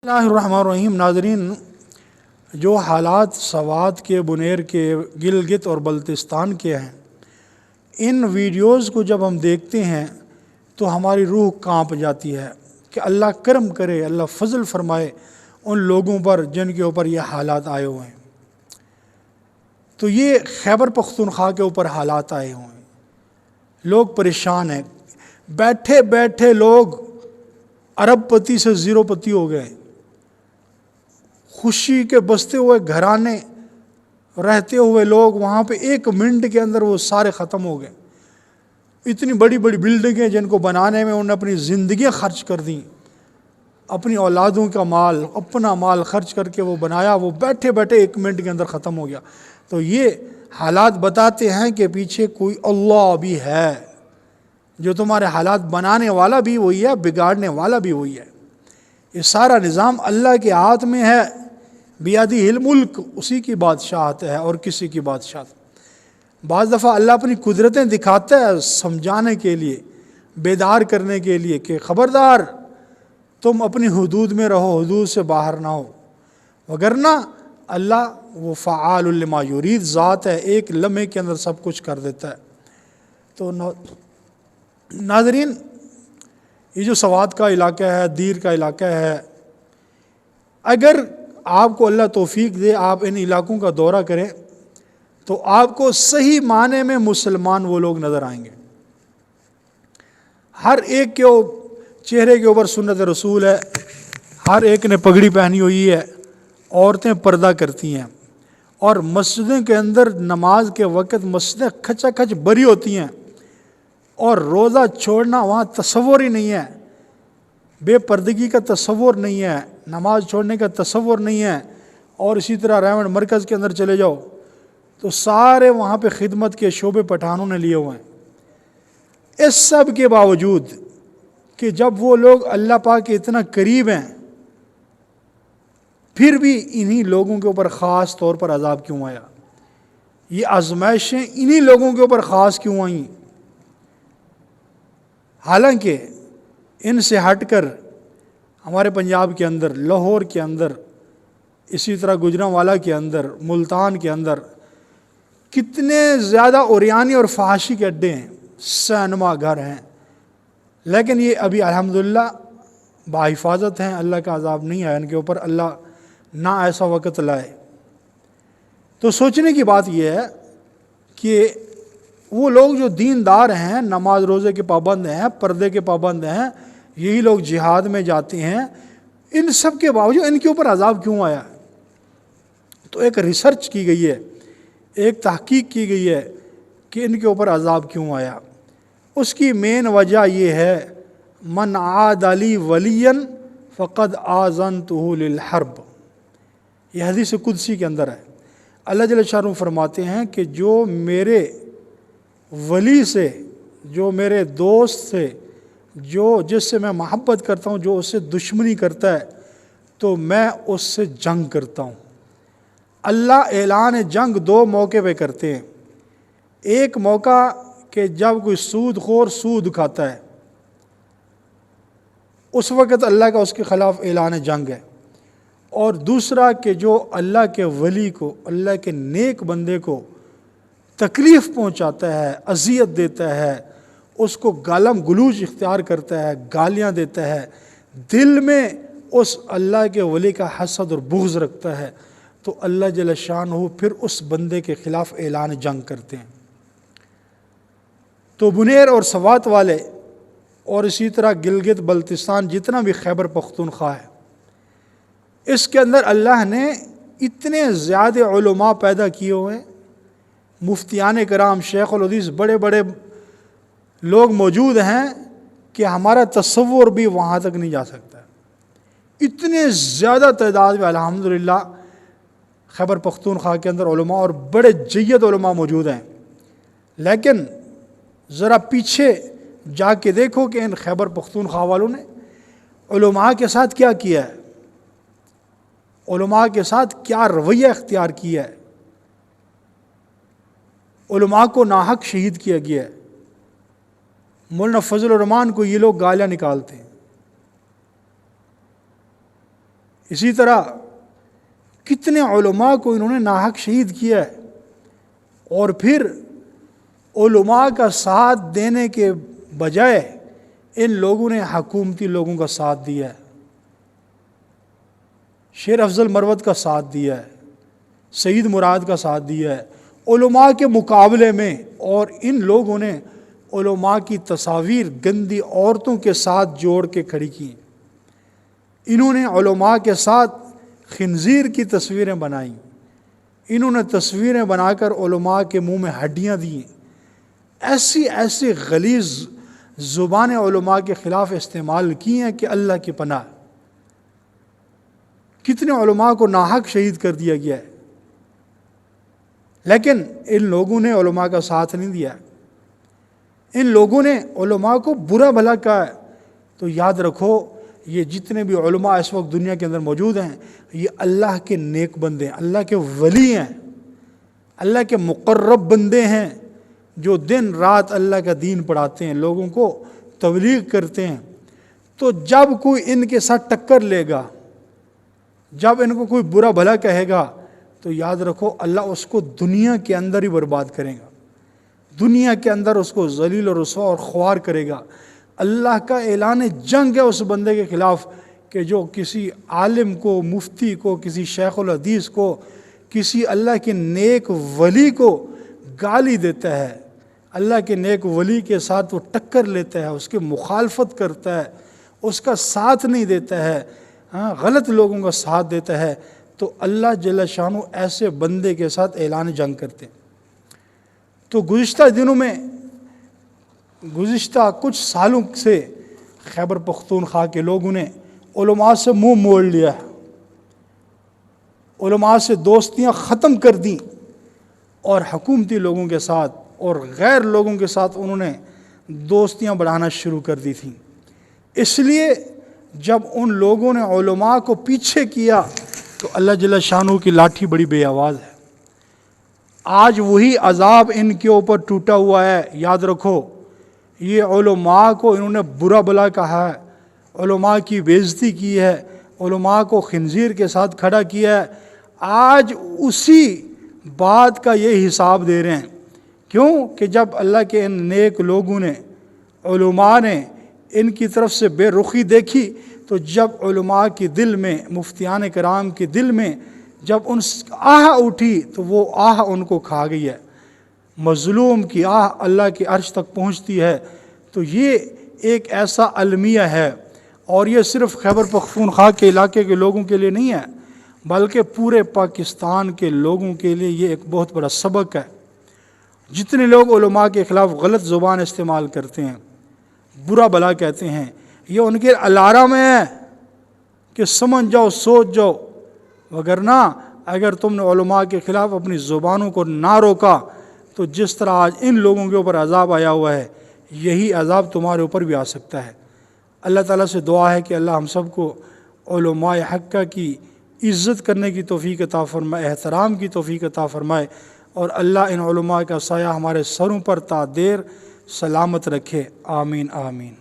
اللہ الرحمن الرحیم۔ ناظرین، جو حالات سوات کے، بنیر کے، گلگت اور بلتستان کے ہیں، ان ویڈیوز کو جب ہم دیکھتے ہیں تو ہماری روح کانپ جاتی ہے کہ اللہ کرم کرے، اللہ فضل فرمائے ان لوگوں پر جن کے اوپر یہ حالات آئے ہوئے ہیں۔ تو یہ خیبر پختونخوا کے اوپر حالات آئے ہوئے ہیں، لوگ پریشان ہیں، بیٹھے بیٹھے لوگ ارب پتی سے زیرو پتی ہو گئے، خوشی کے بستے ہوئے گھرانے رہتے ہوئے لوگ وہاں پہ 1 منٹ کے اندر وہ سارے ختم ہو گئے۔ اتنی بڑی بڑی بلڈنگیں جن کو بنانے میں انہوں نے اپنی زندگیاں خرچ کر دیں، اپنی اولادوں کا مال، اپنا مال خرچ کر کے وہ بنایا، وہ بیٹھے بیٹھے 1 منٹ کے اندر ختم ہو گیا۔ تو یہ حالات بتاتے ہیں کہ پیچھے کوئی اللہ بھی ہے، جو تمہارے حالات بنانے والا بھی وہی ہے، بگاڑنے والا بھی وہی ہے۔ یہ سارا نظام اللہ کے ہاتھ میں ہے، بیادی الملک، اسی کی بادشاہت ہے اور کسی کی بادشاہت۔ بعض دفعہ اللہ اپنی قدرتیں دکھاتا ہے سمجھانے کے لیے، بیدار کرنے کے لیے کہ خبردار تم اپنی حدود میں رہو، حدود سے باہر نہ ہو، وگرنہ اللہ وہ فعال لما یرید ذات ہے، 1 لمحے کے اندر سب کچھ کر دیتا ہے۔ تو ناظرین، یہ جو سوات کا علاقہ ہے، دیر کا علاقہ ہے، اگر آپ کو اللہ توفیق دے آپ ان علاقوں کا دورہ کریں تو آپ کو صحیح معنی میں مسلمان وہ لوگ نظر آئیں گے۔ ہر ایک کے چہرے کے اوپر سنت رسول ہے، ہر ایک نے پگڑی پہنی ہوئی ہے، عورتیں پردہ کرتی ہیں، اور مسجدوں کے اندر نماز کے وقت مسجدیں کھچا کھچ بری ہوتی ہیں، اور روزہ چھوڑنا وہاں تصور ہی نہیں ہے، بے پردگی کا تصور نہیں ہے، نماز چھوڑنے کا تصور نہیں ہے۔ اور اسی طرح ریونڈ مرکز کے اندر چلے جاؤ تو سارے وہاں پہ خدمت کے شعبے پٹھانوں نے لیے ہوئے ہیں۔ اس سب کے باوجود کہ جب وہ لوگ اللہ پاک کے اتنا قریب ہیں، پھر بھی انہی لوگوں کے اوپر خاص طور پر عذاب کیوں آیا؟ یہ آزمائشیں انہی لوگوں کے اوپر خاص کیوں آئیں؟ حالانکہ ان سے ہٹ کر ہمارے پنجاب کے اندر، لاہور کے اندر، اسی طرح گوجرانوالا کے اندر، ملتان کے اندر کتنے زیادہ اوریانی اور فحاشی کے اڈے ہیں، سینما گھر ہیں، لیکن یہ ابھی الحمدللہ باحفاظت ہیں، اللہ کا عذاب نہیں آیا ان کے اوپر، اللہ نہ ایسا وقت لائے۔ تو سوچنے کی بات یہ ہے کہ وہ لوگ جو دیندار ہیں، نماز روزے کے پابند ہیں، پردے کے پابند ہیں، یہی لوگ جہاد میں جاتے ہیں، ان سب کے باوجود ان کے اوپر عذاب کیوں آیا؟ تو ایک ریسرچ کی گئی ہے، ایک تحقیق کی گئی ہے کہ ان کے اوپر عذاب کیوں آیا۔ اس کی مین وجہ یہ ہے، من عاد لی ولیا فقد آذنتہ للحرب۔ یہ حدیث قدسی کے اندر ہے، اللہ جل شانہ فرماتے ہیں کہ جو میرے ولی سے، جو میرے دوست سے، جس سے میں محبت کرتا ہوں، جو اس سے دشمنی کرتا ہے تو میں اس سے جنگ کرتا ہوں۔ اللہ اعلان جنگ 2 موقع پہ کرتے ہیں۔ ایک موقع کہ جب کوئی سود خور سود کھاتا ہے، اس وقت اللہ کا اس کے خلاف اعلان جنگ ہے، اور دوسرا کہ جو اللہ کے ولی کو، اللہ کے نیک بندے کو تکلیف پہنچاتا ہے، اذیت دیتا ہے، اس کو گالم گلوچ اختیار کرتا ہے، گالیاں دیتا ہے، دل میں اس اللہ کے ولی کا حسد اور بغض رکھتا ہے، تو اللہ جل شانہ پھر اس بندے کے خلاف اعلان جنگ کرتے ہیں۔ تو بنیر اور سوات والے اور اسی طرح گلگت بلتستان جتنا بھی خیبر پختونخوا ہے، اس کے اندر اللہ نے اتنے زیادہ علماء پیدا کیے ہوئے، مفتیان کرام، شیخ الحدیث، بڑے بڑے لوگ موجود ہیں کہ ہمارا تصور بھی وہاں تک نہیں جا سکتا۔ اتنے زیادہ تعداد میں الحمدللہ خیبر پختونخوا کے اندر علماء اور بڑے جید علماء موجود ہیں، لیکن ذرا پیچھے جا کے دیکھو کہ ان خیبر پختونخوا والوں نے علماء کے ساتھ کیا کیا ہے، علماء کے ساتھ کیا رویہ اختیار کیا ہے۔ علماء کو ناحق شہید کیا گیا ہے۔ مولانا فضل الرحمان کو یہ لوگ گالیاں نکالتے ہیں، اسی طرح کتنے علماء کو انہوں نے ناحق شہید کیا ہے، اور پھر علماء کا ساتھ دینے کے بجائے ان لوگوں نے حکومتی لوگوں کا ساتھ دیا ہے، شیر افضل مروت کا ساتھ دیا ہے، سعید مراد کا ساتھ دیا ہے علماء کے مقابلے میں، اور ان لوگوں نے علماء کی تصاویر گندی عورتوں کے ساتھ جوڑ کے کھڑی کی، انہوں نے علماء کے ساتھ خنزیر کی تصویریں بنائیں، انہوں نے تصویریں بنا کر علماء کے منہ میں ہڈیاں دیں، ایسی غلیظ زبانیں علماء کے خلاف استعمال کی ہیں کہ اللہ کی پناہ۔ کتنے علماء کو ناحق شہید کر دیا گیا ہے، لیکن ان لوگوں نے علماء کا ساتھ نہیں دیا، ان لوگوں نے علماء کو برا بھلا کہا ہے۔ تو یاد رکھو، یہ جتنے بھی علماء اس وقت دنیا کے اندر موجود ہیں، یہ اللہ کے نیک بندے ہیں، اللہ کے ولی ہیں، اللہ کے مقرب بندے ہیں، جو دن رات اللہ کا دین پڑھاتے ہیں، لوگوں کو تبلیغ کرتے ہیں۔ تو جب کوئی ان کے ساتھ ٹکر لے گا، جب ان کو کوئی برا بھلا کہے گا، تو یاد رکھو اللہ اس کو دنیا کے اندر ہی برباد کرے گا، دنیا کے اندر اس کو ذلیل و رسوا اور خوار کرے گا۔ اللہ کا اعلان جنگ ہے اس بندے کے خلاف کہ جو کسی عالم کو، مفتی کو، کسی شیخ الحدیث کو، کسی اللہ کے نیک ولی کو گالی دیتا ہے، اللہ کے نیک ولی کے ساتھ وہ ٹکر لیتا ہے، اس کی مخالفت کرتا ہے، اس کا ساتھ نہیں دیتا ہے، غلط لوگوں کا ساتھ دیتا ہے، تو اللہ جل شانہ ایسے بندے کے ساتھ اعلان جنگ کرتے ہیں۔ تو گزشتہ دنوں میں، گزشتہ کچھ سالوں سے خیبر پختونخوا کے لوگوں نے علماء سے منہ موڑ لیا ہے، علماء سے دوستیاں ختم کر دیں، اور حکومتی لوگوں کے ساتھ اور غیر لوگوں کے ساتھ انہوں نے دوستیاں بڑھانا شروع کر دی تھیں۔ اس لیے جب ان لوگوں نے علماء کو پیچھے کیا تو اللہ جل شانہ کی لاٹھی بڑی بے آواز ہے۔ آج وہی عذاب ان کے اوپر ٹوٹا ہوا ہے۔ یاد رکھو، یہ علماء کو انہوں نے برا بلا کہا ہے، علماء کی بے عزتی کی ہے، علماء کو خنزیر کے ساتھ کھڑا کیا ہے، آج اسی بات کا یہ حساب دے رہے ہیں۔ کیوں کہ جب اللہ کے ان نیک لوگوں نے، علماء نے ان کی طرف سے بے رخی دیکھی، تو جب علماء کے دل میں، مفتیان کرام کے دل میں جب ان آہ اٹھی تو وہ آہ ان کو کھا گئی ہے۔ مظلوم کی آہ اللہ کے عرش تک پہنچتی ہے۔ تو یہ ایک ایسا المیہ ہے، اور یہ صرف خیبر پختونخوا کے علاقے کے لوگوں کے لیے نہیں ہے، بلکہ پورے پاکستان کے لوگوں کے لیے یہ ایک بہت بڑا سبق ہے۔ جتنے لوگ علماء کے خلاف غلط زبان استعمال کرتے ہیں، برا بلا کہتے ہیں، یہ ان کے الارم ہے کہ سمجھ جاؤ، سوچ جاؤ، وگرنہ اگر تم نے علماء کے خلاف اپنی زبانوں کو نہ روکا تو جس طرح آج ان لوگوں کے اوپر عذاب آیا ہوا ہے، یہی عذاب تمہارے اوپر بھی آ سکتا ہے۔ اللہ تعالیٰ سے دعا ہے کہ اللہ ہم سب کو علماء حقہ کی عزت کرنے کی توفیق عطا فرمائے، احترام کی توفیق عطا فرمائے، اور اللہ ان علماء کا سایہ ہمارے سروں پر تا دیر سلامت رکھے۔ آمین آمین۔